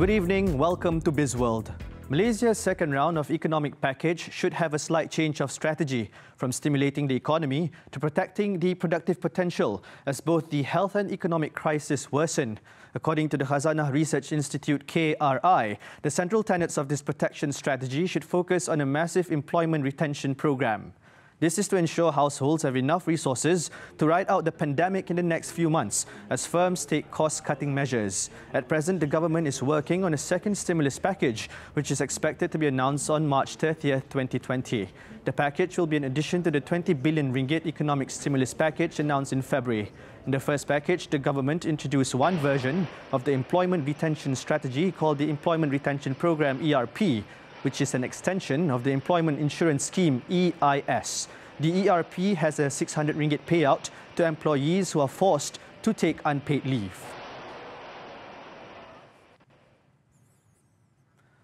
Good evening, welcome to Bizworld. Malaysia's second round of economic package should have a slight change of strategy, from stimulating the economy to protecting the productive potential as both the health and economic crisis worsen. According to the Khazanah Research Institute KRI, the central tenets of this protection strategy should focus on a massive employment retention program. This is to ensure households have enough resources to ride out the pandemic in the next few months as firms take cost-cutting measures. At present, the government is working on a second stimulus package, which is expected to be announced on March 30th, 2020. The package will be in addition to the 20 billion ringgit economic stimulus package announced in February. In the first package, the government introduced one version of the employment retention strategy called the Employment Retention Program ERP, which is an extension of the Employment Insurance Scheme EIS. The ERP has a 600 ringgit payout to employees who are forced to take unpaid leave.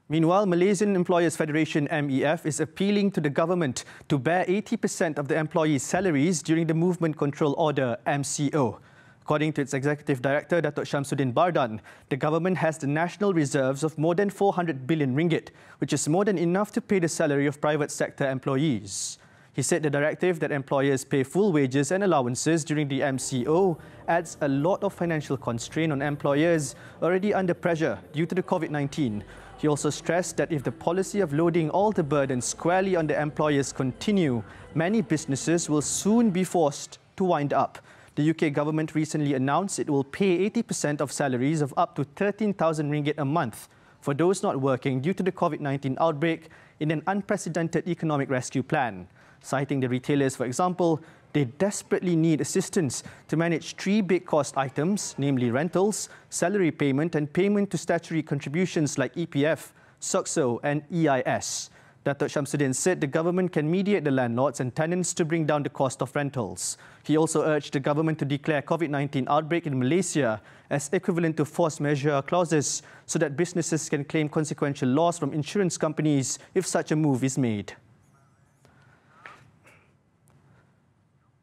Meanwhile, Malaysian Employers Federation MEF is appealing to the government to bear 80% of the employees' salaries during the Movement Control Order MCO. According to its Executive Director, Datuk Shamsuddin Bardan, the government has the national reserves of more than 400 billion ringgit, which is more than enough to pay the salary of private sector employees. He said the directive that employers pay full wages and allowances during the MCO adds a lot of financial constraint on employers already under pressure due to the COVID-19. He also stressed that if the policy of loading all the burden squarely on the employers continue, many businesses will soon be forced to wind up. The UK government recently announced it will pay 80% of salaries of up to 13,000 ringgit a month for those not working due to the COVID-19 outbreak in an unprecedented economic rescue plan. Citing the retailers, for example, they desperately need assistance to manage three big cost items, namely rentals, salary payment and payment to statutory contributions like EPF, SOCSO and EIS. Datuk Shamsuddin said the government can mediate the landlords and tenants to bring down the cost of rentals. He also urged the government to declare COVID-19 outbreak in Malaysia as equivalent to force majeure clauses so that businesses can claim consequential loss from insurance companies if such a move is made.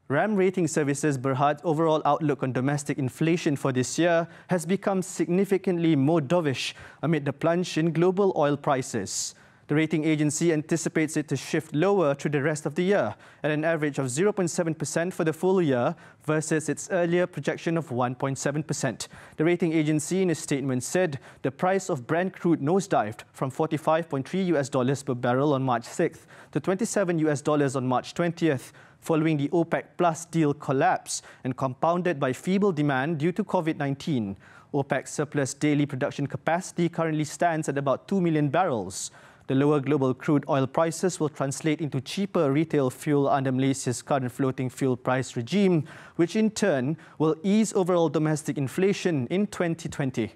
RAM Rating Services Berhad's overall outlook on domestic inflation for this year has become significantly more dovish amid the plunge in global oil prices. The rating agency anticipates it to shift lower through the rest of the year at an average of 0.7% for the full year versus its earlier projection of 1.7%. The rating agency in a statement said the price of Brent crude nosedived from $45.3 per barrel on March 6th to $27 on March 20th following the OPEC Plus deal collapse and compounded by feeble demand due to COVID-19. OPEC's surplus daily production capacity currently stands at about 2 million barrels. The lower global crude oil prices will translate into cheaper retail fuel under Malaysia's current floating fuel price regime, which in turn will ease overall domestic inflation in 2020.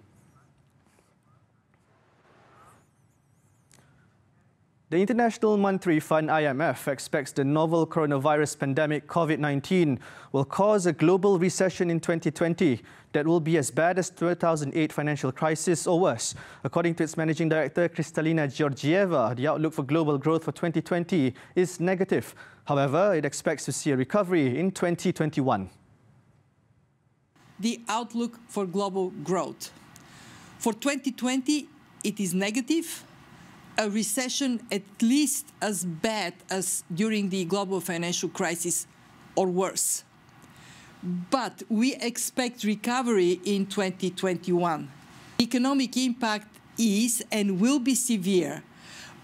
The International Monetary Fund IMF expects the novel coronavirus pandemic COVID-19 will cause a global recession in 2020 that will be as bad as 2008 financial crisis or worse. According to its Managing Director, Kristalina Georgieva, the outlook for global growth for 2020 is negative. However, it expects to see a recovery in 2021. The outlook for global growth. For 2020, it is negative. A recession at least as bad as during the global financial crisis or worse. But we expect recovery in 2021. Economic impact is and will be severe,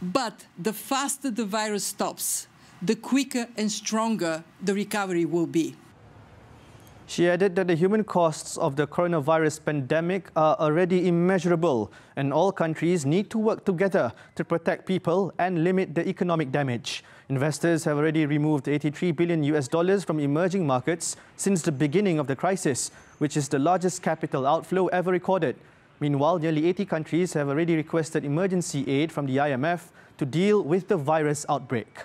but the faster the virus stops, the quicker and stronger the recovery will be. She added that the human costs of the coronavirus pandemic are already immeasurable and all countries need to work together to protect people and limit the economic damage. Investors have already removed $83 billion from emerging markets since the beginning of the crisis, which is the largest capital outflow ever recorded. Meanwhile, nearly 80 countries have already requested emergency aid from the IMF to deal with the virus outbreak.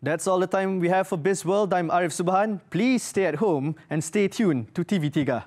That's all the time we have for Bizworld. I'm Arif Subhan. Please stay at home and stay tuned to TV3.